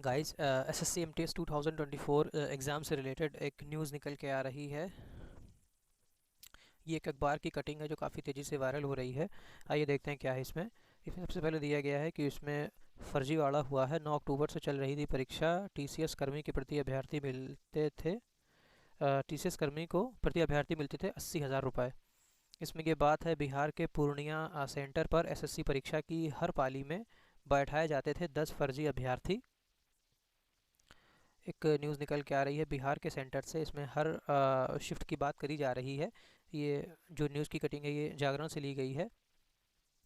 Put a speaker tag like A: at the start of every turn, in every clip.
A: Guys SSC MTS 2024 exam से related एक news निकल के आ रही है। ये एक अखबार की कटिंग है जो काफ़ी तेज़ी से वायरल हो रही है। आइए देखते हैं क्या है इसमें। सबसे पहले दिया गया है कि इसमें फर्जीवाड़ा हुआ है। 9 अक्टूबर से चल रही थी परीक्षा। टीसीएस कर्मी के प्रति अभ्यर्थी मिलते थे टीसीएस कर्मी को प्रति अभ्यर्थी मिलते थे 80,000 रुपये। इसमें ये बात है, बिहार के पूर्णिया सेंटर पर एसएससी परीक्षा की हर पाली में बैठाए जाते थे 10 फर्जी अभ्यर्थी। एक न्यूज़ निकल के आ रही है बिहार के सेंटर से। इसमें हर शिफ्ट की बात करी जा रही है। ये जो न्यूज़ की कटिंग है ये जागरण से ली गई है।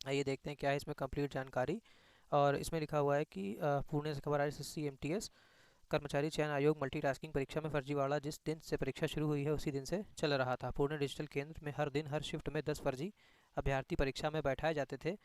A: आइए देखते हैं क्या है इसमें कंप्लीट जानकारी। और इसमें लिखा हुआ है कि पुणे से खबर आ रही है, एसएससी एमटीएस कर्मचारी चयन आयोग मल्टीटास्किंग परीक्षा में फर्जीवाड़ा। जिस दिन से परीक्षा शुरू हुई है उसी दिन से चल रहा था। पुणे डिजिटल केंद्र में हर दिन हर शिफ्ट में 10 फर्जी अभ्यर्थी परीक्षा में बैठाए जाते थे।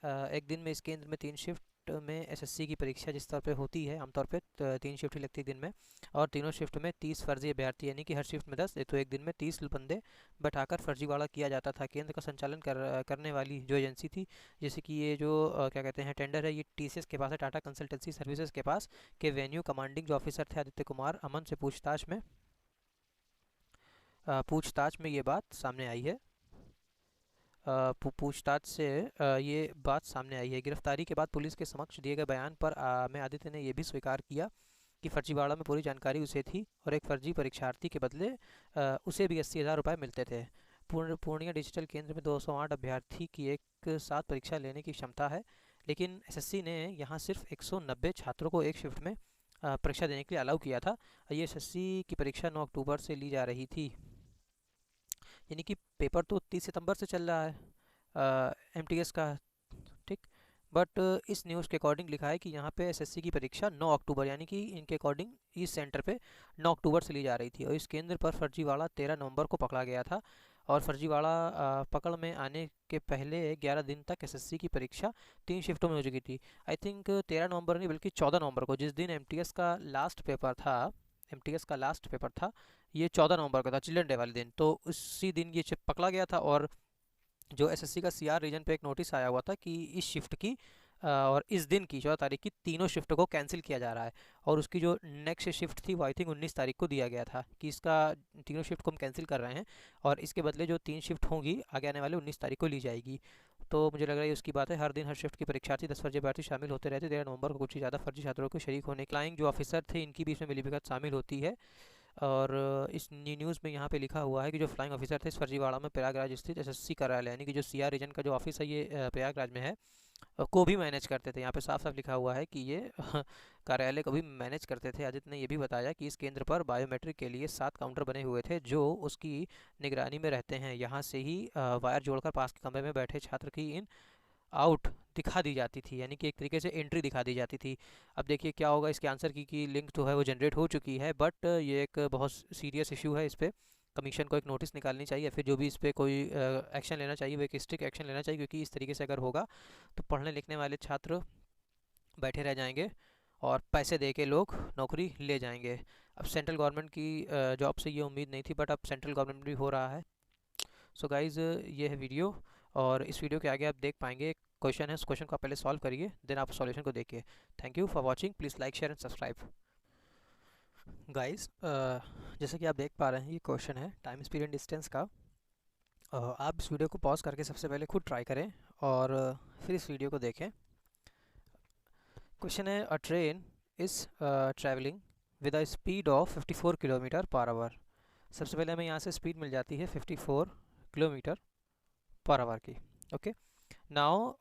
A: एक दिन में इस केंद्र में 3 शिफ्ट में एसएससी की परीक्षा जिस तौर पे होती है आमतौर पे 3 शिफ्ट ही लगती है दिन में, और तीनों शिफ्ट में 30 फर्जी अभ्यर्थी, यानी कि हर शिफ्ट में 10, तो एक दिन में 30 बंदे बैठाकर फर्जीवाड़ा किया जाता था। केंद्र का संचालन करने वाली जो एजेंसी थी, जैसे कि ये जो क्या कहते हैं टेंडर है, ये टीसीएस के पास है, टाटा कंसल्टेंसी सर्विसेज के पास, के वेन्यू कमांडिंग जो ऑफिसर थे आदित्य कुमार अमन से पूछताछ में ये बात सामने आई है। पूछताछ से ये बात सामने आई है। गिरफ्तारी के बाद पुलिस के समक्ष दिए गए बयान पर में आदित्य ने यह भी स्वीकार किया कि फर्जीवाड़ा में पूरी जानकारी उसे थी और एक फर्जी परीक्षार्थी के बदले उसे भी 80,000 रुपये मिलते थे। पूर्णिया डिजिटल केंद्र में 208 अभ्यर्थी की एक साथ परीक्षा लेने की क्षमता है, लेकिन एसएससी ने यहाँ सिर्फ 190 छात्रों को एक शिफ्ट में परीक्षा देने के लिए अलाउ किया था। ये एसएससी की परीक्षा 9 अक्टूबर से ली जा रही थी, यानी कि पेपर तो 30 सितंबर से चल रहा है एमटीएस का, ठीक। बट इस न्यूज़ के अकॉर्डिंग लिखा है कि यहाँ पे एसएससी की परीक्षा 9 अक्टूबर, यानी कि इनके अकॉर्डिंग इस सेंटर पे 9 अक्टूबर से ली जा रही थी, और इस केंद्र पर फर्जीवाड़ा 13 नवंबर को पकड़ा गया था। और फर्जीवाड़ा पकड़ में आने के पहले 11 दिन तक एसएससी की परीक्षा 3 शिफ्टों में हो चुकी थी। आई थिंक 13 नवंबर नहीं बल्कि 14 नवंबर को, जिस दिन एमटीएस का लास्ट पेपर था, ये 14 नवंबर का था, चिल्ड्रन डे वाले दिन। तो उसी दिन ये पकड़ा गया था। और जो एसएससी का सीआर रीजन पे एक नोटिस आया हुआ था कि इस शिफ्ट की और इस दिन की 14 तारीख की तीनों शिफ्ट को कैंसिल किया जा रहा है। और उसकी जो नेक्स्ट शिफ्ट थी वो आई थिंक 19 तारीख को दिया गया था कि इसका तीनों शिफ्ट को हम कैंसिल कर रहे हैं, और इसके बदले जो 3 शिफ्ट होंगी आगे आने वाले 19 तारीख को ली जाएगी। तो मुझे लग रहा है उसकी बात है। हर दिन हर शिफ्ट की परीक्षार्थी 10 फर्जी अभ्यर्थी शामिल होते रहते। 13 नवंबर को कुछ ही ज़्यादा फर्जी छात्रों को शरीक होने के लाइन जो ऑफिसर थे इनकी भी इसमें मिलीभगत शामिल होती है। और इस न्यूज़ में यहाँ पे लिखा हुआ है कि जो फ्लाइंग ऑफिसर थे इस फर्जीवाड़ा में प्रयागराज स्थित एसएससी कार्यालय, यानी कि जो सीआर रीजन का जो ऑफिस है ये प्रयागराज में है, को भी मैनेज करते थे। यहाँ पे साफ साफ लिखा हुआ है कि ये कार्यालय को भी मैनेज करते थे। आदित्य ने यह भी बताया कि इस केंद्र पर बायोमेट्रिक के लिए 7 काउंटर बने हुए थे जो उसकी निगरानी में रहते हैं। यहाँ से ही वायर जोड़कर पास के कमरे में बैठे छात्र की इन आउट दिखा दी जाती थी, यानी कि एक तरीके से एंट्री दिखा दी जाती थी। अब देखिए क्या होगा इसके आंसर की कि लिंक जो है वो जनरेट हो चुकी है, बट ये एक बहुत सीरियस इशू है। इस पर कमीशन को एक नोटिस निकालनी चाहिए, फिर जो भी इस पर कोई एक्शन लेना चाहिए वो एक स्ट्रिक्ट एक्शन लेना चाहिए, क्योंकि इस तरीके से अगर होगा तो पढ़ने लिखने वाले छात्र बैठे रह जाएंगे और पैसे दे के लोग नौकरी ले जाएंगे। अब सेंट्रल गवर्नमेंट की जॉब से ये उम्मीद नहीं थी, बट अब सेंट्रल गवर्नमेंट भी हो रहा है। सो गाइज़ ये है वीडियो, और इस वीडियो के आगे आप देख पाएंगे एक क्वेश्चन है, उस क्वेश्चन को आप पहले सॉल्व करिए, देन आप सॉल्यूशन को देखिए। Thank you for watching, please like share and subscribe. Guys जैसे कि आप देख पा रहे हैं ये क्वेश्चन है टाइम स्पीड एंड डिस्टेंस का। आप इस वीडियो को पॉज करके सबसे पहले खुद ट्राई करें और फिर इस वीडियो को देखें। क्वेश्चन है, अ train is travelling with a speed of 54 kilometre per hour. सबसे पहले हमें यहाँ से स्पीड मिल जाती है 54 किलोमीटर पर आवर की। ओके, नाउ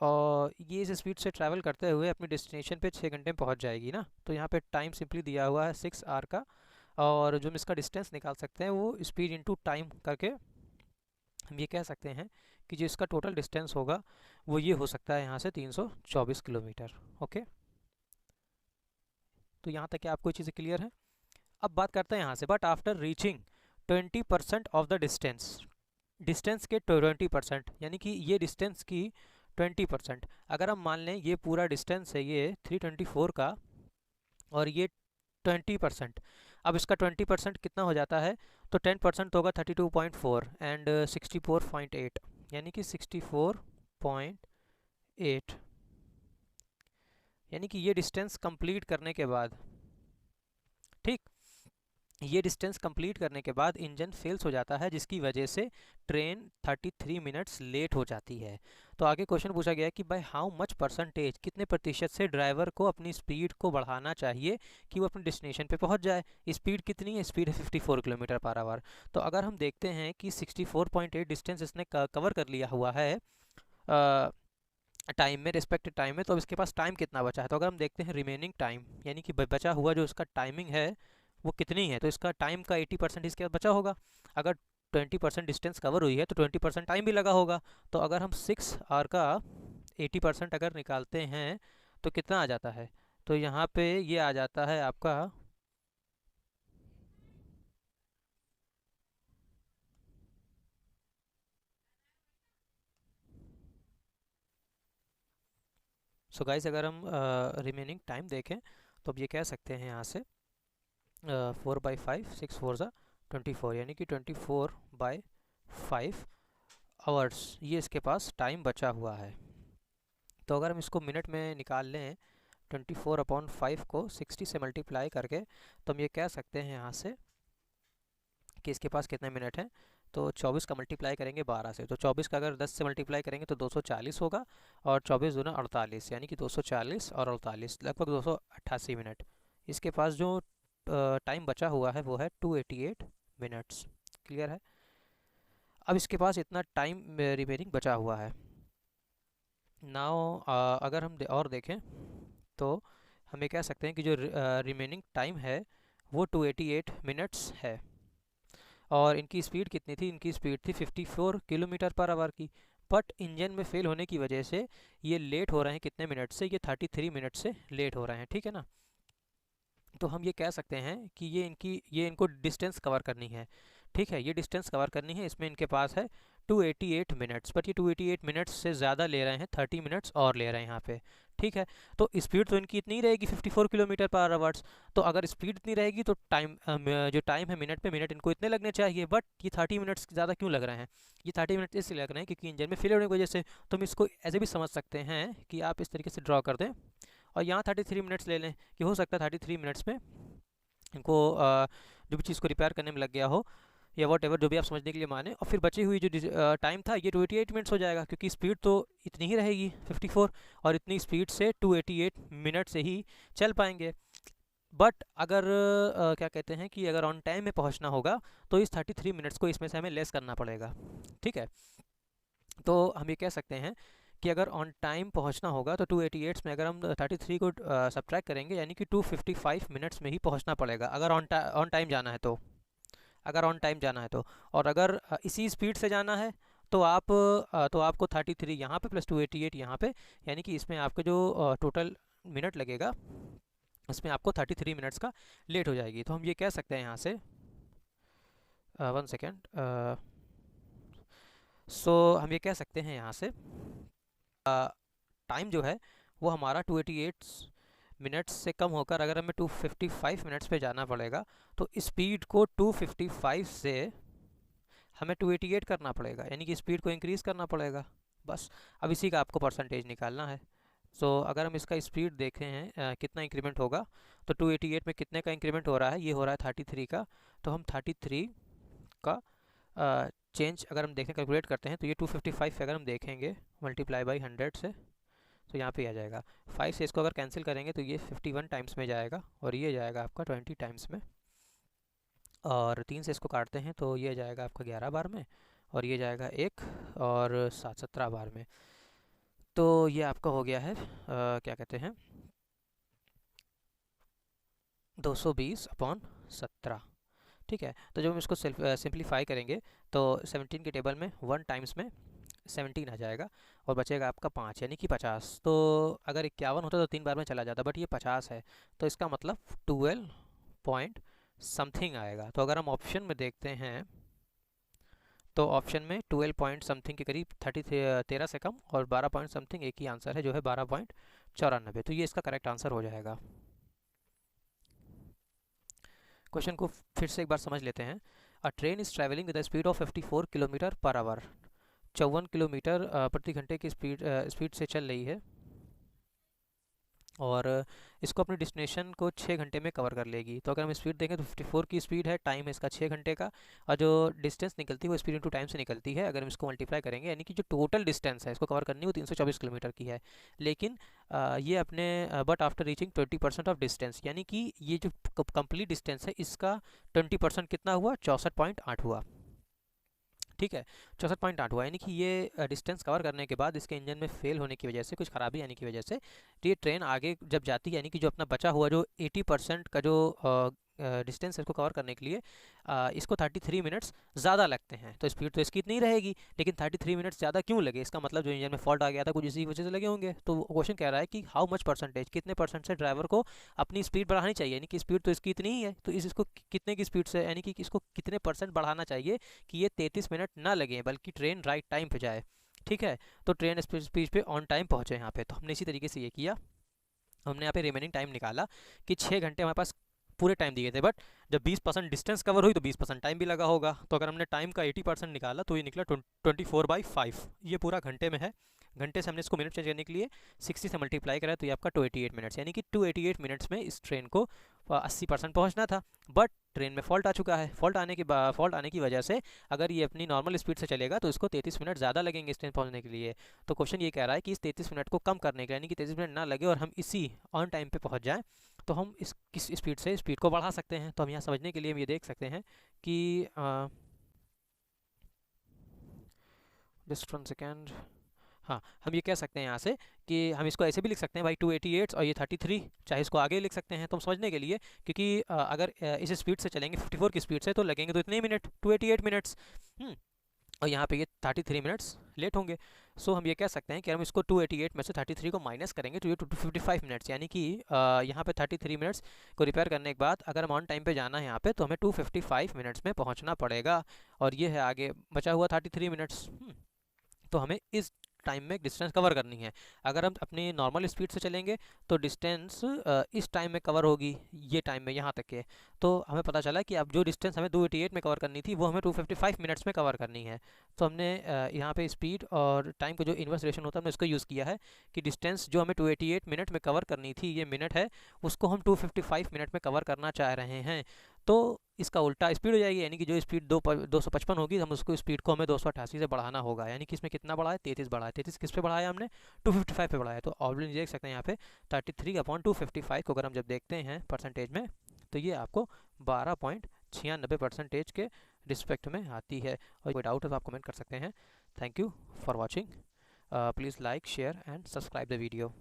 A: ये इस स्पीड से ट्रैवल करते हुए अपनी डेस्टिनेशन पे 6 घंटे में पहुँच जाएगी ना। तो यहाँ पे टाइम सिंपली दिया हुआ है 6 आवर का, और जो हम इसका डिस्टेंस निकाल सकते हैं वो स्पीड इनटू टाइम करके हम ये कह सकते हैं कि जो इसका टोटल डिस्टेंस होगा वो ये हो सकता है यहाँ से 324 किलोमीटर। ओके, तो यहाँ तक आपको चीज़ें क्लियर है। अब बात करते हैं यहाँ से, but after reaching 20% of the distance के 20%, यानी कि ये डिस्टेंस की 20%। अगर हम मान लें ये पूरा डिस्टेंस है ये 324 का, और ये 20%, अब इसका 20% कितना हो जाता है, तो 10% होगा 32.4 एंड 64.8, यानी कि 64.8, यानी कि ये डिस्टेंस कंप्लीट करने के बाद ये डिस्टेंस कंप्लीट करने के बाद इंजन फेल्स हो जाता है, जिसकी वजह से ट्रेन 33 मिनट्स लेट हो जाती है। तो आगे क्वेश्चन पूछा गया है कि बाय हाउ मच परसेंटेज, कितने प्रतिशत से ड्राइवर को अपनी स्पीड को बढ़ाना चाहिए कि वो अपने डेस्टिनेशन पे पहुंच जाए। स्पीड कितनी है? स्पीड है 54 किलोमीटर पर आवर। तो अगर हम देखते हैं कि 64.8 डिस्टेंस इसने कवर कर लिया हुआ है टाइम में, रिस्पेक्टिव टाइम में, तो अब इसके पास टाइम कितना बचा है। तो अगर हम देखते हैं रिमेनिंग टाइम, यानी कि बचा हुआ जो इसका टाइमिंग है वो कितनी है, तो इसका टाइम का 80% इसके पास बचा होगा। अगर 20% डिस्टेंस कवर हुई है तो 20% टाइम भी लगा होगा। तो अगर हम 6 आवर का 80% अगर निकालते हैं तो कितना आ जाता है? तो यहाँ पे ये आ जाता है आपका, सो गाइस अगर हम रिमेनिंग टाइम देखें तो अब ये कह सकते हैं यहाँ से 4/5, 6 4 ज़ा 24, यानी कि 24/5 आवर्स ये इसके पास टाइम बचा हुआ है। तो अगर हम इसको मिनट में निकाल लें 24/5 को 60 से मल्टीप्लाई करके, तो हम ये कह सकते हैं यहाँ से कि इसके पास कितने मिनट हैं। तो 24 का मल्टीप्लाई करेंगे 12 से, तो 24 का अगर 10 से मल्टीप्लाई करेंगे तो 240 होगा, और 24 दूना 48, यानी कि 240 और 48 लगभग 288 मिनट। इसके पास जो टाइम बचा हुआ है वो है 288 मिनट्स। क्लियर है? अब इसके पास इतना टाइम रिमेनिंग बचा हुआ है। नाउ अगर हम और देखें तो हम ये कह सकते हैं कि जो रिमेनिंग टाइम है वो 288 मिनट्स है। और इनकी स्पीड कितनी थी? इनकी स्पीड थी 54 किलोमीटर पर आवर की। बट इंजन में फेल होने की वजह से ये लेट हो रहे हैं कितने मिनट से? ये 33 मिनट से लेट हो रहे हैं। ठीक है ना? तो हम ये कह सकते हैं कि ये इनको डिस्टेंस कवर करनी है। ठीक है, ये डिस्टेंस कवर करनी है, इसमें इनके पास है 288 मिनट्स, बट ये 288 मिनट्स से ज़्यादा ले रहे हैं, 30 मिनट्स और ले रहे हैं यहाँ पे। ठीक है, तो स्पीड तो इनकी इतनी ही रहेगी 54 किलोमीटर पर आवर्स। तो अगर स्पीड इतनी रहेगी तो टाइम जो टाइम है मिनट पे मिनट इनको इतने लगने चाहिए, बट ये 30 मिनट्स ज़्यादा क्यों लग रहे हैं? ये 30 मिनट इसलिए लग रहे हैं क्योंकि इंजन में फेलियर होने की वजह से। तो हम इसको ऐसे भी समझ सकते हैं कि आप इस तरीके से ड्रॉ कर दें और यहाँ 33 मिनट्स ले लें, कि हो सकता है 33 मिनट्स में इनको जो भी चीज़ को रिपेयर करने में लग गया हो, या वॉट एवर जो भी आप समझने के लिए माने, और फिर बची हुई जो टाइम था ये 288 मिनट्स हो जाएगा, क्योंकि स्पीड तो इतनी ही रहेगी 54, और इतनी स्पीड से 288 मिनट से ही चल पाएंगे। बट अगर क्या कहते हैं कि अगर ऑन टाइम में पहुंचना होगा तो इस 33 मिनट्स को इसमें से हमें लेस करना पड़ेगा। ठीक है, तो हम ये कह सकते हैं कि अगर ऑन टाइम पहुंचना होगा तो 288 में अगर हम 33 को सब्ट्रैक्ट करेंगे, यानी कि 255 मिनट्स में ही पहुंचना पड़ेगा अगर ऑन टाइम जाना है तो। अगर ऑन टाइम जाना है तो, और अगर इसी स्पीड से जाना है तो तो आपको 33 यहाँ पे प्लस 288 यहाँ पे, यानी कि इसमें आपका जो टोटल मिनट लगेगा उसमें आपको 33 मिनट्स का लेट हो जाएगी। तो हम ये कह सकते हैं यहाँ से 1 सेकेंड, सो हम ये कह सकते हैं यहाँ से टाइम जो है वो हमारा 288 मिनट्स से कम होकर अगर हमें 255 मिनट्स पे जाना पड़ेगा, तो स्पीड को 255 से हमें 288 करना पड़ेगा, यानी कि स्पीड को इंक्रीज़ करना पड़ेगा। बस अब इसी का आपको परसेंटेज निकालना है। सो अगर हम इसका स्पीड देखें हैं कितना इंक्रीमेंट होगा, तो 288 में कितने का इंक्रीमेंट हो रहा है? ये हो रहा है 33 का। तो हम 33 का चेंज अगर हम देखें, कैलकुलेट करते हैं, तो ये 255 से अगर हम देखेंगे मल्टीप्लाई बाई 100 से, तो यहाँ पे आ जाएगा 5 से इसको अगर कैंसिल करेंगे तो ये 51 टाइम्स में जाएगा, और ये जाएगा आपका 20 टाइम्स में, और 3 से इसको काटते हैं तो ये जाएगा आपका 11 बार में, और ये जाएगा 1 और 7 17 बार में। तो ये आपका हो गया है क्या कहते हैं 220/17। ठीक है, तो जब हम इसको सिंप्लीफाई करेंगे तो 17 के टेबल में 1 टाइम्स में 17 आ जाएगा, और बचेगा आपका 5, यानी कि 50। तो अगर 51 होता तो 3 बार में चला जाता, बट ये 50 है, तो इसका मतलब 12 पॉइंट समथिंग आएगा। तो अगर हम ऑप्शन में देखते हैं तो ऑप्शन में 12 पॉइंट समथिंग के करीब 13 से कम, और 12 पॉइंट समथिंग एक ही आंसर है जो है 12.94। तो ये इसका करेक्ट आंसर हो जाएगा। क्वेश्चन को फिर से एक बार समझ लेते हैं। अ train is travelling with the speed of 54 kilometre per hour. 54 kilometre प्रति घंटे की स्पीड से चल रही है। और इसको अपनी डेस्टिनेशन को 6 घंटे में कवर कर लेगी। तो अगर हम स्पीड देखें तो 54 की स्पीड है, टाइम है इसका 6 घंटे का, और जो डिस्टेंस निकलती है वो स्पीड इंटू टाइम से निकलती है। अगर हम इसको मल्टीप्लाई करेंगे यानी कि जो टोटल डिस्टेंस है इसको कवर करनी वो 324 किलोमीटर की है। लेकिन ये अपने but after reaching 20% of distance, यानी कि ये जो कंप्लीट डिस्टेंस है इसका 20% कितना हुआ, 64.8 हुआ। ठीक है, 64.8 हुआ, यानी कि ये डिस्टेंस कवर करने के बाद इसके इंजन में फेल होने की वजह से, कुछ खराबी आने की वजह से, तो ये ट्रेन आगे जब जाती है, यानी कि जो अपना बचा हुआ जो 80% का जो डिस्टेंस है इसको कवर करने के लिए इसको 33 मिनट्स ज़्यादा लगते हैं। तो स्पीड तो इसकी इतनी ही रहेगी, लेकिन 33 मिनट्स ज़्यादा क्यों लगे, इसका मतलब जो इंजन में फॉल्ट आ गया था कुछ इसी वजह से लगे होंगे। तो क्वेश्चन कह रहा है कि हाउ मच परसेंटेज, कितने परसेंट से ड्राइवर को अपनी स्पीड बढ़ानी चाहिए, यानी कि स्पीड तो इसकी इतनी ही है, तो इसको कितने की स्पीड से, यानी कि इसको कितने परसेंट बढ़ाना चाहिए कि ये 33 मिनट ना लगे बल्कि ट्रेन राइट टाइम पे जाए। ठीक है, तो ट्रेन स्पीड पे ऑन टाइम पहुँचे यहाँ पे। तो हमने इसी तरीके से ये किया, हमने यहाँ पे रिमेनिंग टाइम निकाला कि 6 घंटे हमारे पास पूरे टाइम दिए थे, बट जब 20% डिस्टेंस कवर हुई तो 20% टाइम भी लगा होगा। तो अगर हमने टाइम का 80% निकाला तो ये निकला 24/5, ये पूरा घंटे में है। घंटे से हमने इसको मिनट चेंज करने के लिए 60 से मल्टीप्लाई करा तो ये आपका 288 मिनट्स, यानी कि 288 मिनट्स में इस ट्रेन को 80% पहुँचना था। बट ट्रेन में फॉल्ट आ चुका है, फॉल्ट आने की वजह से अगर ये अपनी नॉर्मल स्पीड से चलेगा तो इसको 33 मिनट ज़्यादा लगेंगे इस ट्रेन पहुँचने के लिए। तो क्वेश्चन ये कह रहा है कि इस 33 मिनट को कम करने के लिए, यानी कि 33 मिनट ना लगे और हम इसी ऑन टाइम पे पहुँच जाएँ, तो हम इस किस स्पीड से स्पीड को बढ़ा सकते हैं। तो हम यहाँ समझने के लिए हम ये देख सकते हैं कि जस्ट 1 सेकेंड, हाँ हम ये कह सकते हैं यहाँ से कि हम इसको ऐसे भी लिख सकते हैं भाई 288 और ये 33, चाहे इसको आगे लिख सकते हैं। तो हम समझने के लिए, क्योंकि अगर इस स्पीड से चलेंगे 54 की स्पीड से तो लगेंगे तो इतने मिनट 288 मिनट्स, और यहाँ पे ये 33 मिनट्स लेट होंगे। सो हम ये कह सकते हैं कि हम इसको 288 में से 33 को माइनस करेंगे तो ये 255 मिनट्स, यानी कि यहाँ पे 33 मिनट्स को रिपेयर करने के बाद अगर हम ऑन टाइम पे जाना है यहाँ पे तो हमें 255 मिनट्स में पहुँचना पड़ेगा। और ये है आगे बचा हुआ 33 मिनट्स। तो हमें इस टाइम में डिस्टेंस कवर करनी है। अगर हम अपनी नॉर्मल स्पीड से चलेंगे तो डिस्टेंस इस टाइम में कवर होगी, ये टाइम में यहाँ तक के। तो हमें पता चला कि अब जो डिस्टेंस हमें 288 में कवर करनी थी वो हमें 255 मिनट्स में कवर करनी है। तो हमने यहाँ पे स्पीड और टाइम का जो इन्वर्स रिलेशन होता है हमने उसको यूज़ किया है कि डिस्टेंस जो हमें 288 मिनट में कवर करनी थी, ये मिनट है, उसको हम 255 मिनट में कवर करना चाह रहे हैं। तो इसका उल्टा स्पीड हो जाएगी, यानी कि जो स्पीड 255 होगी हम उसको स्पीड को हमें 288 से बढ़ाना होगा। यानी कि इसमें कितना बढ़ा है, 33 बढ़ा है। 33 किस पे बढ़ाया हमने, 255 पे बढ़ाया। तो ऑलरेडी देख सकते हैं यहाँ पे 33/255 को अगर हम जब देखते हैं परसेंटेज में तो ये आपको 12.96% के रिस्पेक्ट में आती है। और कोई डाउट है तो आप कमेंट कर सकते हैं। Thank you for watching, please like share and subscribe the video.